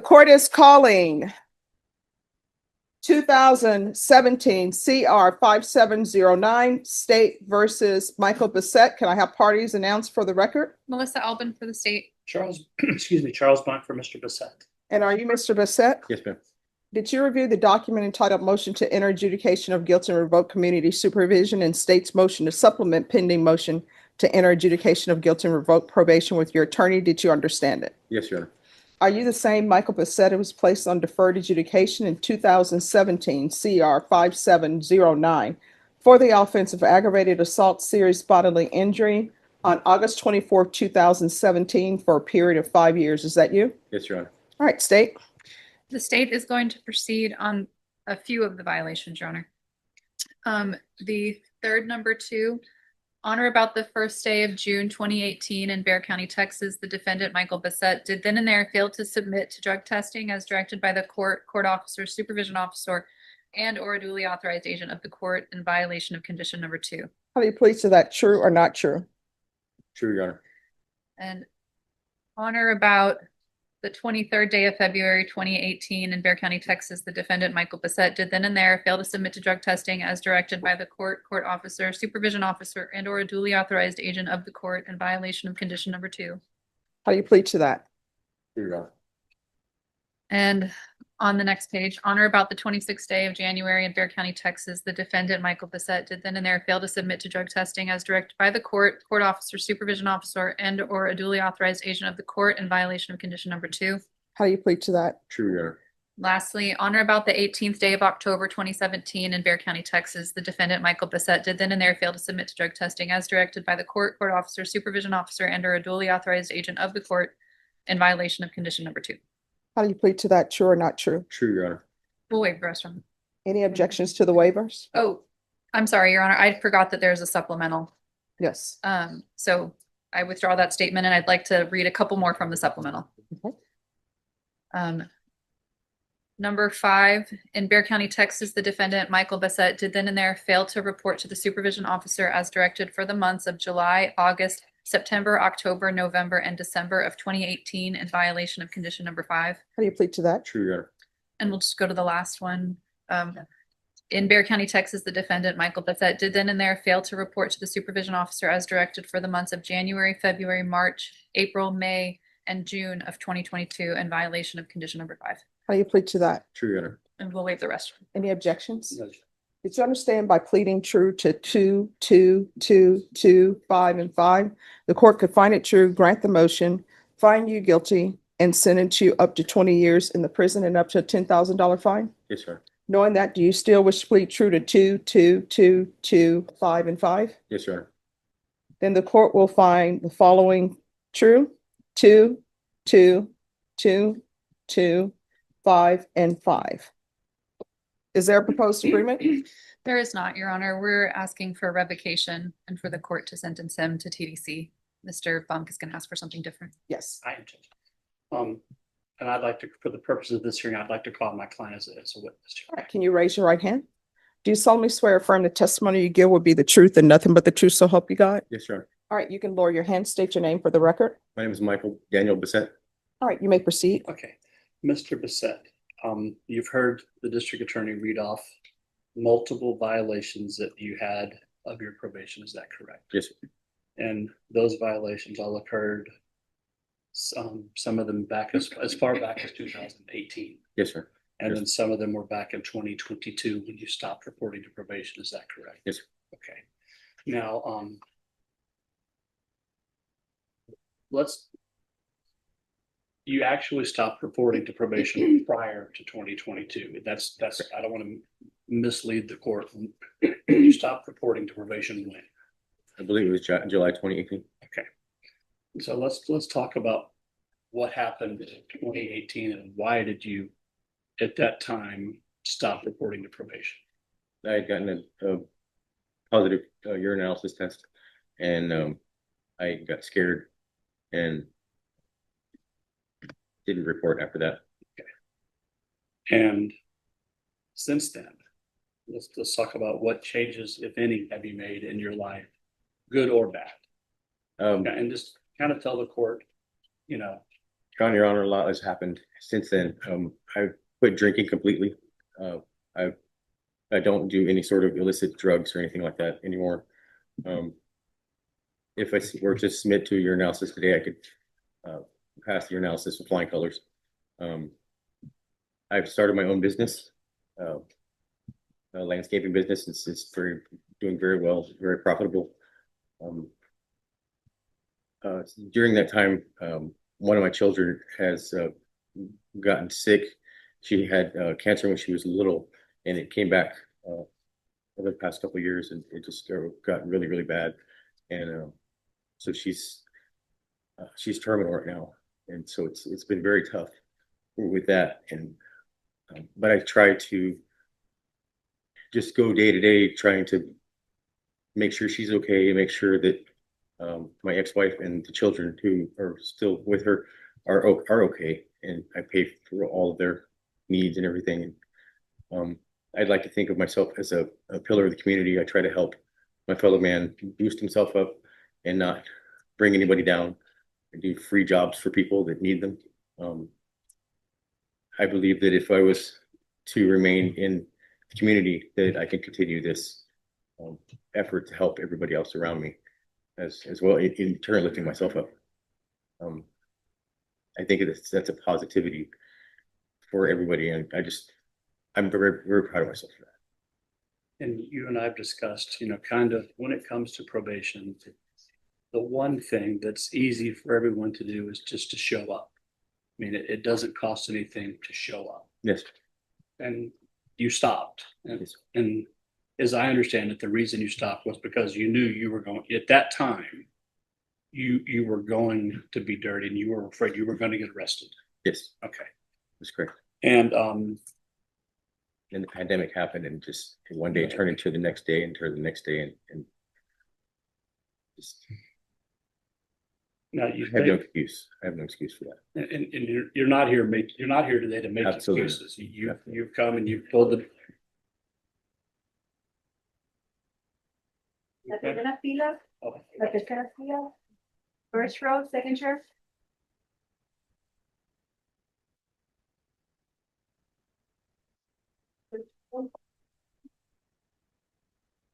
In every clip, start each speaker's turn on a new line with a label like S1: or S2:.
S1: The court is calling 2017 CR 5709 State versus Michael Bett. Can I have parties announced for the record?
S2: Melissa Albin for the state.
S3: Charles, excuse me, Charles Blunt for Mr. Bessette.
S1: And are you Mr. Bett?
S4: Yes, ma'am.
S1: Did you review the document entitled Motion to Enter Adjudication of Guilt and Revoke Community Supervision and State's motion to supplement pending motion to enter adjudication of guilt and revoke probation with your attorney? Did you understand it?
S4: Yes, Your Honor.
S1: Are you the same Michael Bett who was placed on deferred adjudication in 2017 CR 5709 for the offense of aggravated assault, serious bodily injury on August 24th, 2017 for a period of 5 years? Is that you?
S4: Yes, Your Honor.
S1: All right, State.
S2: The state is going to proceed on a few of the violations, Your Honor. The third, number 2, on or about the first day of June 2018 in Bexar County, Texas, the defendant, Michael Bett, did then and there fail to submit to drug testing as directed by the court officer, supervision officer, and or a duly authorized agent of the court in violation of condition number 2.
S1: How do you plead to that? True or not true?
S4: True, Your Honor.
S2: And on or about the 23rd day of February 2018 in Bexar County, Texas, the defendant, Michael Bett, did then and there fail to submit to drug testing as directed by the court officer, supervision officer, and or a duly authorized agent of the court in violation of condition number 2.
S1: How do you plead to that?
S4: True, Your Honor.
S2: And on the next page, on or about the 26th day of January in Bexar County, Texas, the defendant, Michael Bett, did then and there fail to submit to drug testing as directed by the court officer, supervision officer, and or a duly authorized agent of the court in violation of condition number 2.
S1: How do you plead to that?
S4: True, Your Honor.
S2: Lastly, on or about the 18th day of October 2017 in Bexar County, Texas, the defendant, Michael Bett, did then and there fail to submit to drug testing as directed by the court officer, supervision officer, and or a duly authorized agent of the court in violation of condition number 2.
S1: How do you plead to that? True or not true?
S4: True, Your Honor.
S2: We'll waive the rest of them.
S1: Any objections to the waivers?
S2: Oh, I'm sorry, Your Honor. I forgot that there's a supplemental.
S1: Yes.
S2: So I withdraw that statement and I'd like to read a couple more from the supplemental.
S1: Okay.
S2: Number 5, in Bexar County, Texas, the defendant, Michael Bett, did then and there fail to report to the supervision officer as directed for the months of July, August, September, October, November, and December of 2018 in violation of condition number 5.
S1: How do you plead to that?
S4: True, Your Honor.
S2: And we'll just go to the last one. In Bexar County, Texas, the defendant, Michael Bett, did then and there fail to report to the supervision officer as directed for the months of January, February, March, April, May, and June of 2022 in violation of condition number 5.
S1: How do you plead to that?
S4: True, Your Honor.
S2: And we'll waive the rest.
S1: Any objections?
S3: No.
S1: Did you understand by pleading true to 2, 2, 2, 2, 5, and 5? The court could find it true, grant the motion, find you guilty, and sentence you up to 20 years in the prison and up to a $10,000 fine?
S4: Yes, sir.
S1: Knowing that, do you still wish to plead true to 2, 2, 2, 2, 5, and 5?
S4: Yes, Your Honor.
S1: Then the court will find the following true: 2, 2, 2, 2, 5, and 5. Is there a proposed agreement?
S2: There is not, Your Honor. We're asking for revocation and for the court to sentence him to TDC. Mr. Funk is going to ask for something different.
S1: Yes.
S3: I am. And I'd like to, for the purpose of this hearing, I'd like to call my client as a witness.
S1: All right, can you raise your right hand? Do you solemnly swear or affirm the testimony you give will be the truth and nothing but the truth, so help you God?
S4: Yes, Your Honor.
S1: All right, you can lower your hand, state your name for the record.
S4: My name is Michael Daniel Bessette.
S1: All right, you may proceed.
S3: Okay, Mr. Bessette, you've heard the district attorney read off multiple violations that you had of your probation. Is that correct?
S4: Yes, sir.
S3: And those violations all occurred, some of them back as far back as 2018.
S4: Yes, sir.
S3: And
S4: Yes.
S3: then some of them were back in 2022 when you stopped reporting to probation. Is that correct?
S4: Yes, sir.
S3: Okay. Now, you actually stopped reporting to probation prior to 2022. That's, I don't want to mislead the court. You stopped reporting to probation when?
S4: I believe it was July 2018.
S3: Okay. So let's talk about what happened in 2018 and why did you at that time stop reporting to probation?
S4: I had gotten a positive urinalysis test, and I got scared and didn't report after that.
S3: Okay. And since then, let's talk about what changes, if any, have you made in your life, good or bad? And just kind of tell the court,
S4: Your Honor, a lot has happened since then. I quit drinking completely. I don't do any sort of illicit drugs or anything like that anymore. If I were to submit to your analysis today, I could pass your analysis with flying colors. I've started my own business, a landscaping business. It's doing very well, very profitable. During that time, one of my children has gotten sick. She had cancer when she was little, and it came back over the past couple of years, and it just got really, really bad. And so she's terminal right now, and so it's been very tough with that. And but I try to just go day to day, trying to make sure she's okay, make sure that my ex-wife and the children who are still with her are okay, and I pay for all of their needs and everything. I'd like to think of myself as a pillar of the community. I try to help my fellow man boost himself up and not bring anybody down. I do free jobs for people that need them. I believe that if I was to remain in the community, that I can continue this effort to help everybody else around me as well, in turn lifting myself up. I think that's a positivity for everybody, and I'm very, very proud of myself for that.
S3: And you and I have discussed, kind of when it comes to probation, the one thing that's easy for everyone to do is just to show up. I mean, it doesn't cost anything to show up.
S4: Yes.
S3: And you stopped.
S4: Yes.
S3: And as I understand it, the reason you stopped was because you knew you were going, at that time, you were going to be dirty, and you were afraid you were going to get arrested.
S4: Yes.
S3: Okay.
S4: That's correct.
S3: And
S4: the pandemic happened, and just one day turned into the next day, and turned the next day, and just
S3: now you
S4: have no excuse. I have no excuse for that.
S3: and you're not here today to make
S4: Absolutely.
S3: excuses. You've come and you've told them.
S5: La primera fila, la tercera fila, first row, second chair.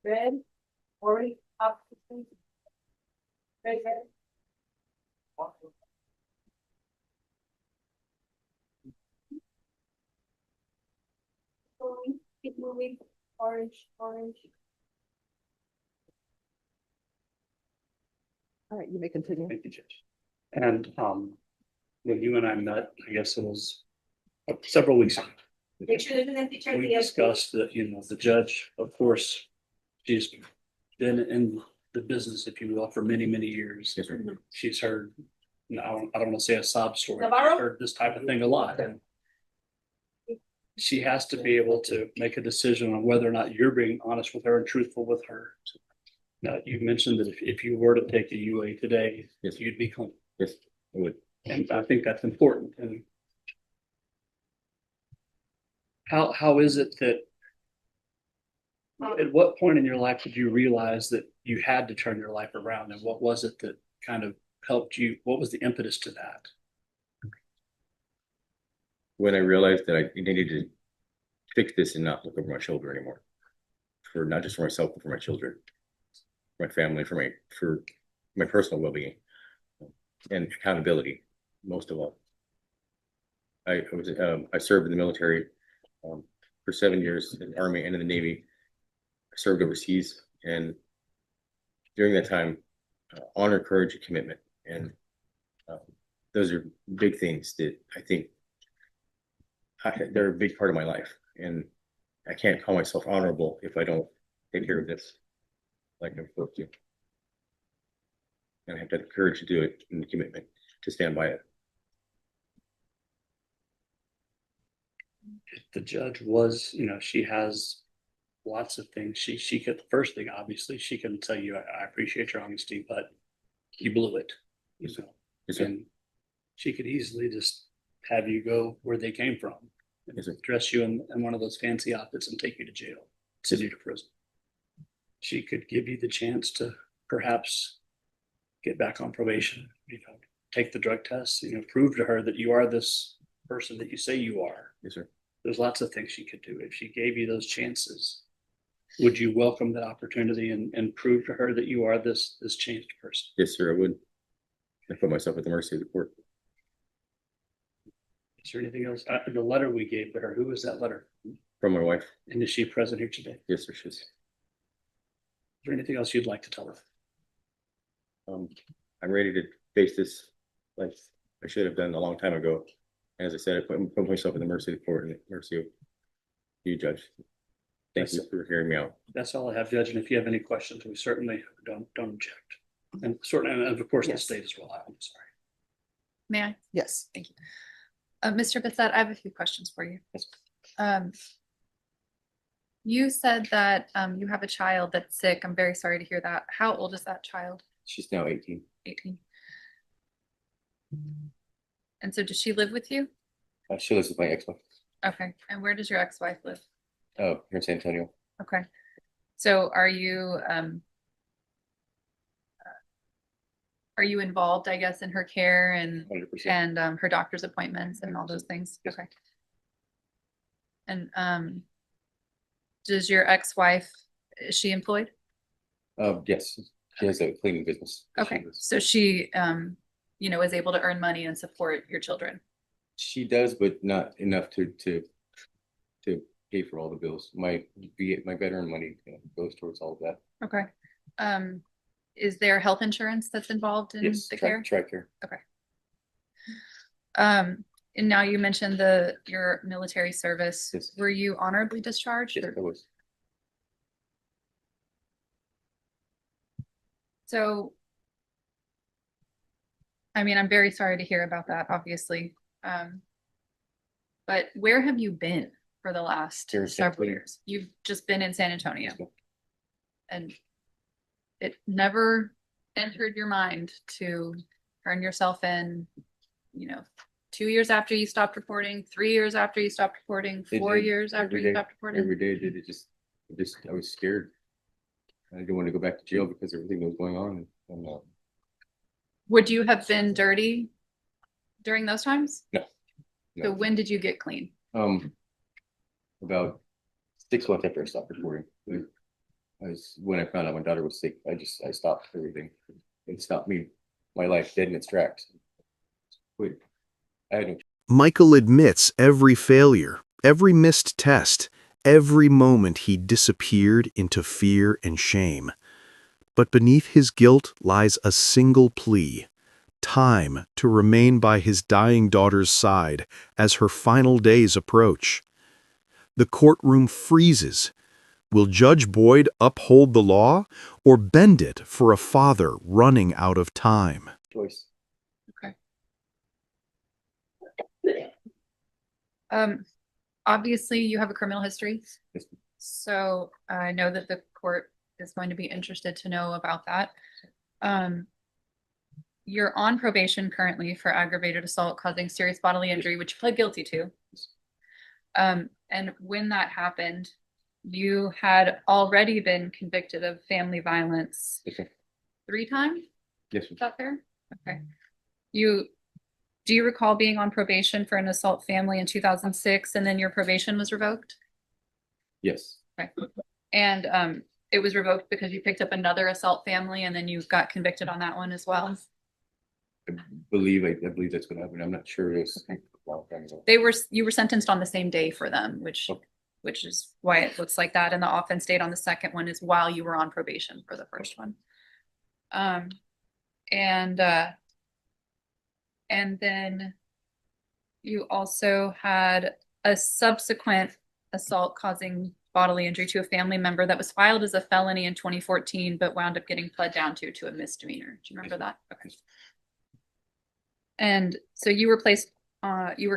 S5: Red, orange, up. Red, red. Keep moving, orange, orange.
S1: All right, you may continue.
S3: Thank you, Judge. And when you and I met, I guess it was several weeks ago,
S5: Make sure there's an teacher.
S3: we discussed that, the judge, of course, she's been in the business, if you will, for many, many years.
S4: Yes, sir.
S3: She's heard, I don't want to say a sob story.
S5: Navarro?
S3: She's heard this type of thing a lot. And she has to be able to make a decision on whether or not you're being honest with her and truthful with her. Now, you mentioned that if you were to take a UA today,
S4: Yes.
S3: you'd be clean.
S4: Yes, I would.
S3: And I think that's important. And how is it that, at what point in your life did you realize that you had to turn your life around? And what was it that kind of helped you? What was the impetus to that?
S4: When I realized that I needed to fix this and not look over my shoulder anymore, for not just for myself, but for my children, my family, for my personal well-being, and accountability, most of all. I served in the military for 7 years in the Army and in the Navy. I served overseas, and during that time, honor, courage, and commitment, and those are big things that I think they're a big part of my life. And I can't call myself honorable if I don't take care of this like I'm supposed to. And I have to have the courage to do it and the commitment to stand by it.
S3: The judge was, she has lots of things. She could, the first thing, obviously, she can tell you, I appreciate your honesty, but you blew it.
S4: Yes, sir.
S3: And she could easily just have you go where they came from.
S4: Yes, sir.
S3: Dress you in one of those fancy outfits and take you to jail, send you to prison. She could give you the chance to perhaps get back on probation, take the drug test, prove to her that you are this person that you say you are.
S4: Yes, sir.
S3: There's lots of things she could do. If she gave you those chances, would you welcome that opportunity and prove to her that you are this changed person?
S4: Yes, sir, I would. I put myself at the mercy of the court.
S3: Is there anything else? The letter we gave to her, who was that letter?
S4: From my wife.
S3: And is she present here today? Is
S4: Yes, sir, she's.
S3: there anything else you'd like to tell her?
S4: I'm ready to face this like I should have done a long time ago. As I said, I put myself at the mercy of the court and the mercy of you, Judge. Thank you for hearing me out.
S3: That's all I have, Judge. And if you have any questions, we certainly don't object. And certainly, and of course, the
S1: Yes.
S3: state as well. I'm sorry.
S2: May I?
S1: Yes.
S2: Mr. Bissett, I have a few questions for you.
S4: Yes.
S2: You said that you have a child that's sick. I'm very sorry to hear that. How old is that child?
S4: She's now 18.
S2: 18. And so does she live with you?
S4: She lives with my ex-wife.
S2: Okay. And where does your ex-wife live?
S4: Here in San Antonio.
S2: Okay. So are you involved, I guess, in her care and
S4: 100%.
S2: and her doctor's appointments and all those things?
S4: Yes.
S2: Okay. And does your ex-wife, is she employed?
S4: Yes, she has a cleaning business.
S2: Okay, so she is able to earn money and support your children.
S4: She does, but not enough to pay for all the bills. My veteran money goes towards all of that.
S2: Okay. Is there health insurance that's involved in
S4: Yes,
S2: the care?
S4: TRICARE.
S2: Okay. And now you mentioned your military service.
S4: Yes.
S2: Were you honorably discharged?
S4: Yes,
S2: or-
S4: I was.
S2: So, I mean, I'm very sorry to hear about that, obviously. But where have you been for the last
S4: Here in San
S2: several
S4: Antonio.
S2: years? You've just been in San Antonio.
S4: Yes, ma'am.
S2: And it never entered your mind to turn yourself in, 2 years after you stopped reporting, 3 years after you stopped reporting,
S4: It
S2: 4
S4: did.
S2: years after
S4: Every
S2: you
S4: day.
S2: stopped reporting?
S4: Every day did I was scared. I didn't want to go back to jail because everything that was going on. And
S2: Would you have been dirty during those times?
S4: No.
S2: So when did you get clean?
S4: About 6 months after I stopped reporting. When I found out my daughter was sick, I stopped everything. It stopped my life dead in its tracks. Quit. I had no.
S6: Michael admits every failure, every missed test, every moment he disappeared into fear and shame. But beneath his guilt lies a single plea: time to remain by his dying daughter's side as her final days approach. The courtroom freezes. Will Judge Boyd uphold the law or bend it for a father running out of time?
S4: Choice.
S2: Obviously you have a criminal history.
S4: Yes.
S2: So I know that the court is going to be interested to know about that. You're on probation currently for aggravated assault causing serious bodily injury, which you pled guilty to. And when that happened, you had already been convicted of family violence
S4: Yes, sir.
S2: 3 times?
S4: Yes,
S2: Is that fair? Okay. Do you recall being on probation for an assault family in 2006 and then your probation was revoked?
S4: yes.
S2: Okay. And it was revoked because you picked up another assault family and then you got convicted on that one as well?
S4: I believe that's what happened. I'm not sure. It was
S2: Okay.
S4: a long time ago.
S2: You were sentenced on the same day for them, which is why it looks like that. And the offense date on the second one is while you were on probation for the first one. And then you also had a subsequent assault causing bodily injury to a family member that was filed as a felony in 2014, but wound up getting pled down to a misdemeanor. Do you remember that? Okay. And so you were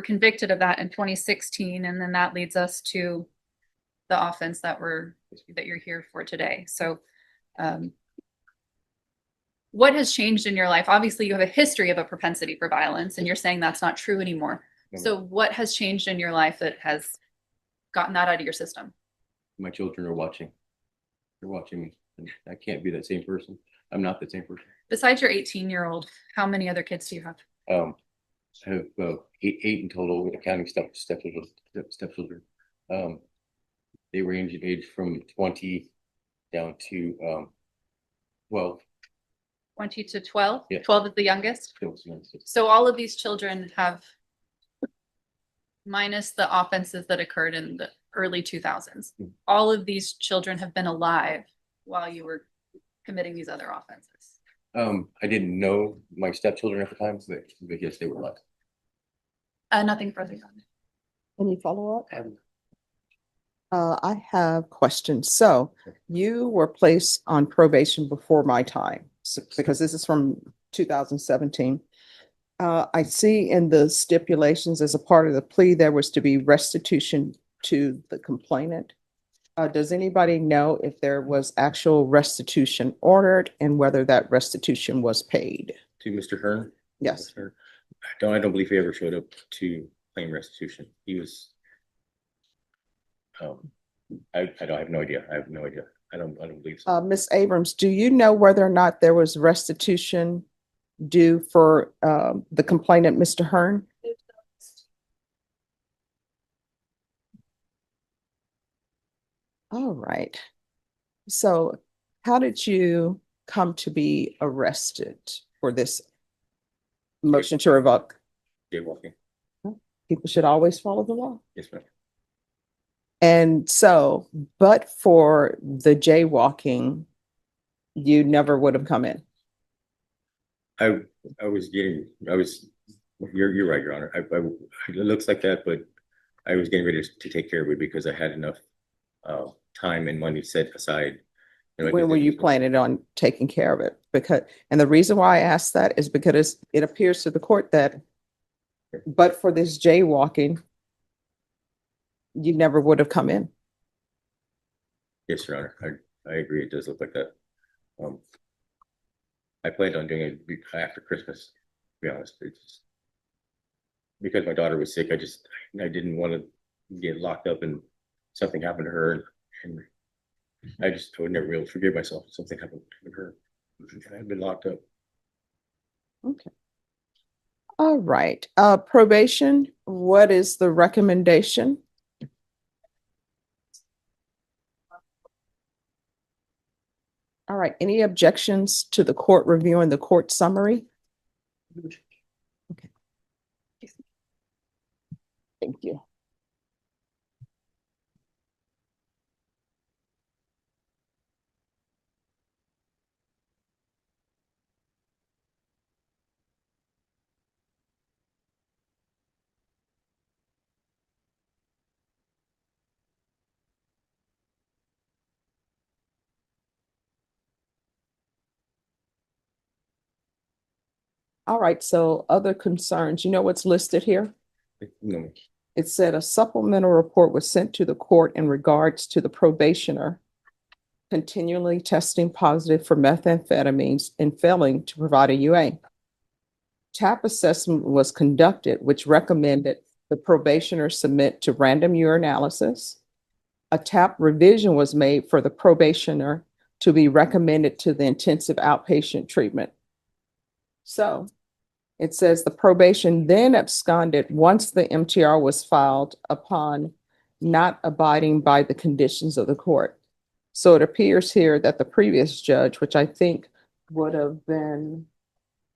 S2: convicted of that in 2016, and then that leads us to the offense that you're here for today. So, what has changed in your life? Obviously, you have a history of a propensity for violence, and you're saying that's not true anymore.
S4: No.
S2: So what has changed in your life that has gotten that out of your system?
S4: My children are watching. They're watching me. And I can't be that same person. I'm not the same person.
S2: Besides your 18-year-old, how many other kids do you have?
S4: I have eight in total, accounting stepchildren. They range in age from 20 down to 12.
S2: 20 to 12?
S4: Yeah.
S2: 12 is the youngest? So all of these children have, minus the offenses that occurred in the early 2000s, all of these children have been alive while you were committing these other offenses.
S4: I didn't know my stepchildren at the time, but yes, they were alive.
S2: Nothing further on it.
S1: Any follow-up?
S3: And
S1: I have questions. So you were placed on probation before my time, because this is from 2017. I see in the stipulations as a part of the plea, there was to be restitution to the complainant. Does anybody know if there was actual restitution ordered and whether that restitution was paid?
S4: To Mr. Hearn?
S1: Yes.
S4: Mr. I don't believe he ever showed up to claim restitution. He was. I have no idea. I have no idea. I don't believe so.
S1: Ms. Abrams, do you know whether or not there was restitution due for the complainant, Mr. Hearn? All right. So how did you come to be arrested for this motion to revoke?
S4: Jaywalking.
S1: People should always follow the law.
S4: Yes, ma'am.
S1: And so, but for the jaywalking, you never would have come in.
S4: You're right, Your Honor. It looks like that, but I was getting ready to take care of it because I had enough time and money set aside.
S1: When were you planning on taking care of it? Because, and the reason why I asked that is because it appears to the court that, but for this jaywalking, you never would have come in.
S4: Yes, Your Honor. I agree. It does look like that. I planned on doing it after Christmas, to be honest. It's just because my daughter was sick, I didn't want to get locked up and something happened to her. And I would never be able to forgive myself if something happened to her. I'd been locked up.
S1: Okay. All right. Probation, what is the recommendation? All right. Any objections to the court reviewing the court summary? Okay. Thank you. All right, so other concerns, you know what's listed here?
S4: No.
S1: It said a supplemental report was sent to the court in regards to the probationer continually testing positive for methamphetamines and failing to provide a UA. TAP assessment was conducted, which recommended the probationer submit to random urinalysis. A TAP revision was made for the probationer to be recommended to the intensive outpatient treatment. So it says the probation then absconded once the MTR was filed upon not abiding by the conditions of the court. So it appears here that the previous judge, which I think would have been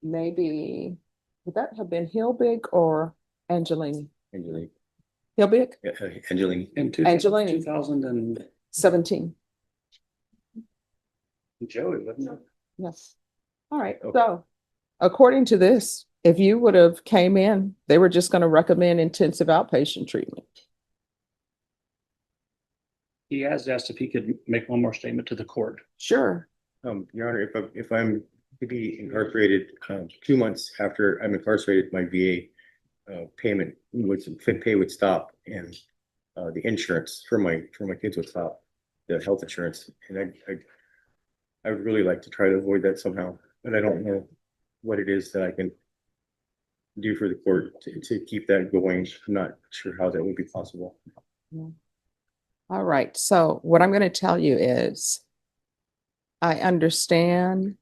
S1: maybe, would that have been Hilbig or Angelini?
S4: Angelini.
S1: Hilbig?
S4: Yeah, Angelini.
S3: in
S1: Angelini.
S3: 2000 and
S1: 17.
S3: Joey, wasn't it?
S1: Yes. All right.
S4: Okay.
S1: So according to this, if you would have came in, they were just going to recommend intensive outpatient treatment.
S3: He has asked if he could make one more statement to the court.
S1: Sure.
S4: Your Honor, if I'm to be incarcerated 2 months after I'm incarcerated, my VA payment would stop, and the insurance for my kids would stop, the health insurance, and I would really like to try to avoid that somehow, but I don't know what it is that I can do for the court to keep that going. I'm not sure how that would be possible.
S1: All right. So what I'm going to tell you is I understand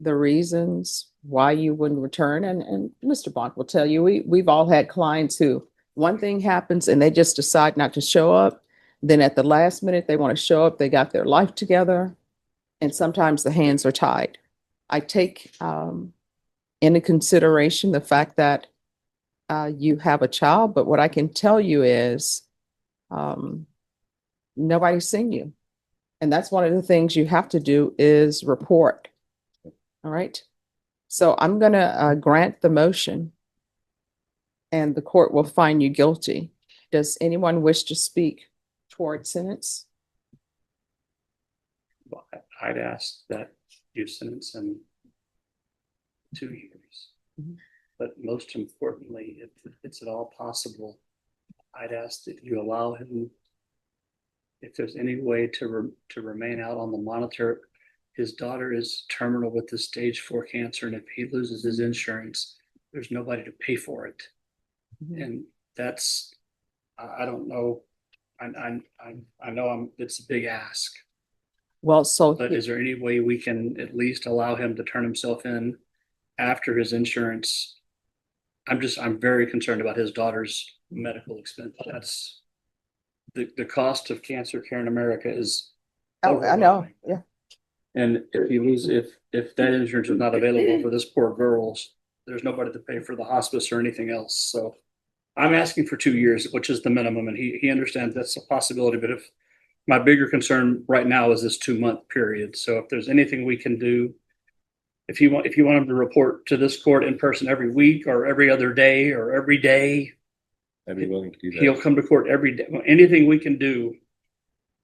S1: the reasons why you wouldn't return. And Mr. Bond will tell you, we've all had clients who one thing happens and they just decide not to show up. Then at the last minute, they want to show up. They got their life together. And sometimes the hands are tied. I take into consideration the fact that you have a child, but what I can tell you is nobody's seen you. And that's one of the things you have to do is report. All right. So I'm going to grant the motion and the court will find you guilty. Does anyone wish to speak toward sentence?
S3: Well, I'd ask that you sentence him 2 years.
S1: Mhm.
S3: But most importantly, if it's at all possible, I'd ask that you allow him, if there's any way to remain out on the monitor. His daughter is terminal with the stage 4 cancer, and if he loses his insurance, there's nobody to pay for it.
S1: Mhm.
S3: And that's, I don't know. I know it's a big ask,
S1: Well, so
S3: but is there any way we can at least allow him to turn himself in after his insurance? I'm very concerned about his daughter's medical expense. That's the cost of cancer care in America is.
S1: oh, I know.
S3: overwhelming.
S1: Yeah.
S3: And if that insurance is not available for this poor girl's, there's nobody to pay for the hospice or anything else. So I'm asking for 2 years, which is the minimum, and he understands that's a possibility. But if my bigger concern right now is this 2-month period. So if there's anything we can do, if you want him to report to this court in person every week or every other day or every day,
S4: I'd be willing to do that.
S3: he'll come to court every day. Anything we can do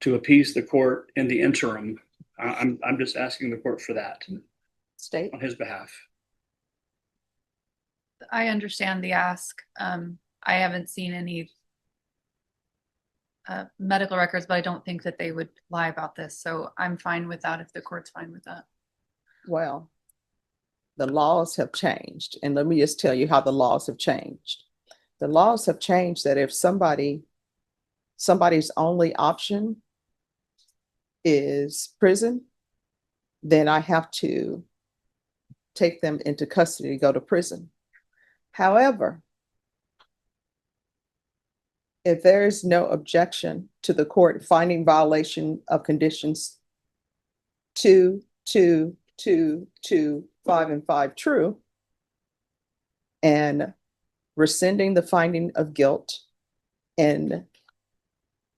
S3: to appease the court in the interim, I'm just asking the court for that
S1: State.
S3: on his behalf.
S2: I understand the ask. I haven't seen any medical records, but I don't think that they would lie about this. So I'm fine with that if the court's fine with that.
S1: Well, the laws have changed. And let me just tell you how the laws have changed. The laws have changed that if somebody's only option is prison, then I have to take them into custody to go to prison. However, if there is no objection to the court finding violation of conditions 2, 2, 2, 2, 5, and 5 true, and rescinding the finding of guilt and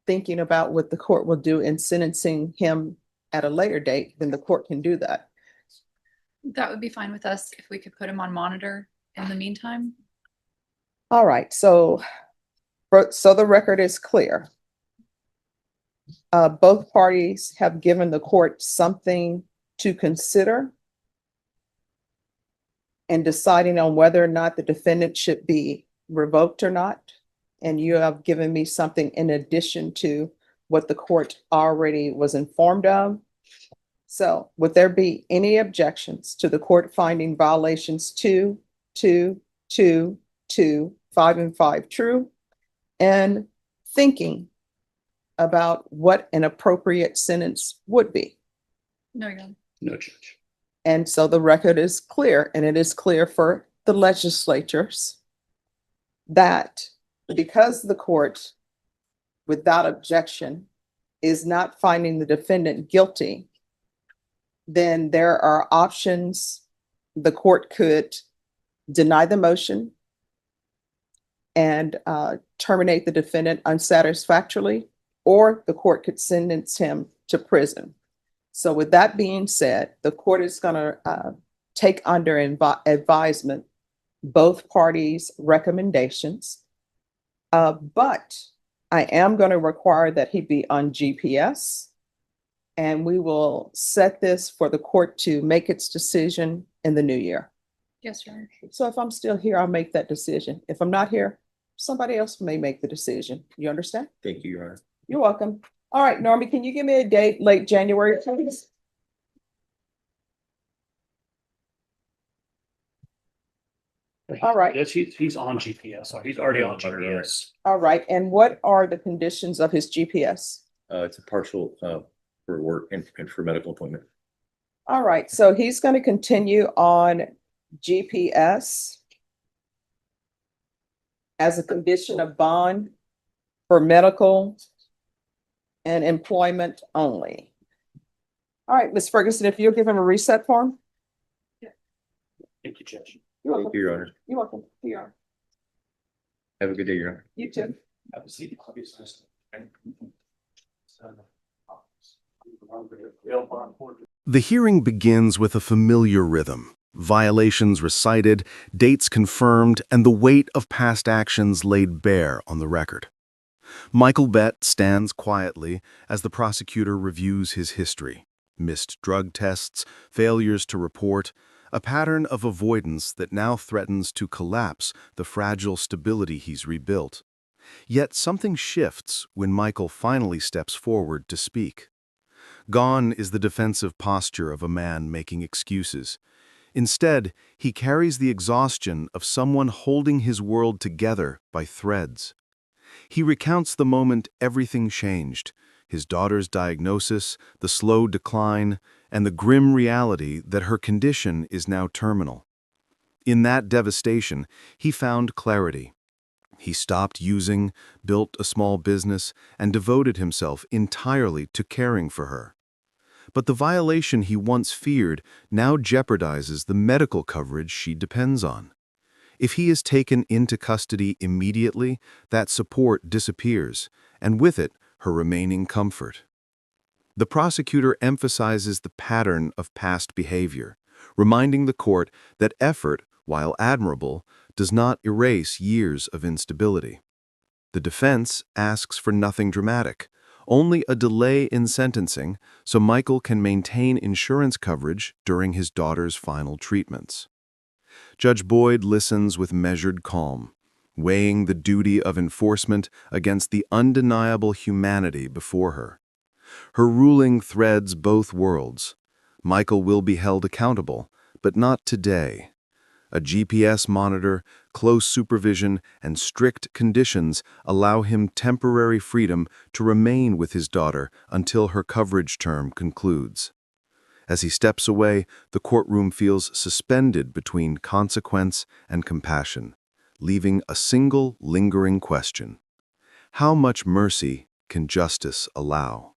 S1: thinking about what the court will do in sentencing him at a later date, then the court can do that.
S2: That would be fine with us if we could put him on monitor in the meantime.
S1: All right, so the record is clear. Both parties have given the court something to consider in deciding on whether or not the defendant should be revoked or not. And you have given me something in addition to what the court already was informed of. So would there be any objections to the court finding violations 2, 2, 2, 2, 5, and 5 true, and thinking about what an appropriate sentence would be?
S2: No, Your Honor.
S3: No, Judge.
S1: And so the record is clear, and it is clear for the legislatures that because the court, without objection, is not finding the defendant guilty, then there are options. The court could deny the motion and terminate the defendant unsatisfactorily, or the court could sentence him to prison. So with that being said, the court is going to take under advisement both parties' recommendations, but I am going to require that he be on GPS, and we will set this for the court to make its decision in the new year.
S2: Yes, Your Honor.
S1: So if I'm still here, I'll make that decision. If I'm not here, somebody else may make the decision. You understand?
S4: Thank you, Your Honor.
S1: You're welcome. All right, Normie, can you give me a date, late January, please? All right.
S3: Yes, he's on GPS. So he's already on GPS.
S1: All right, and what are the conditions of his GPS?
S4: It's a partial for work and for medical appointment.
S1: All right, so he's going to continue on GPS as a condition of bond for medical and employment only. All right, Ms. Ferguson, if you'll give him a reset form.
S3: Thank you, Judge.
S1: You're
S4: Thank
S1: welcome.
S4: you, Your Honor.
S1: You're welcome. Here you are.
S4: Have a good day, Your Honor.
S1: You too.
S3: Have a seat, obviously.
S6: The hearing begins with a familiar rhythm. Violations recited, dates confirmed, and the weight of past actions laid bare on the record. Michael Bett stands quietly as the prosecutor reviews his history. Missed drug tests, failures to report, a pattern of avoidance that now threatens to collapse the fragile stability he's rebuilt. Yet something shifts when Michael finally steps forward to speak. Gone is the defensive posture of a man making excuses. Instead, he carries the exhaustion of someone holding his world together by threads. He recounts the moment everything changed, his daughter's diagnosis, the slow decline, and the grim reality that her condition is now terminal. In that devastation, he found clarity. He stopped using, built a small business, and devoted himself entirely to caring for her. But the violation he once feared now jeopardizes the medical coverage she depends on. If he is taken into custody immediately, that support disappears, and with it, her remaining comfort. The prosecutor emphasizes the pattern of past behavior, reminding the court that effort, while admirable, does not erase years of instability. The defense asks for nothing dramatic, only a delay in sentencing so Michael can maintain insurance coverage during his daughter's final treatments. Judge Boyd listens with measured calm, weighing the duty of enforcement against the undeniable humanity before her. Her ruling threads both worlds. Michael will be held accountable, but not today. A GPS monitor, close supervision, and strict conditions allow him temporary freedom to remain with his daughter until her coverage term concludes. As he steps away, the courtroom feels suspended between consequence and compassion, leaving a single lingering question. How much mercy can justice allow?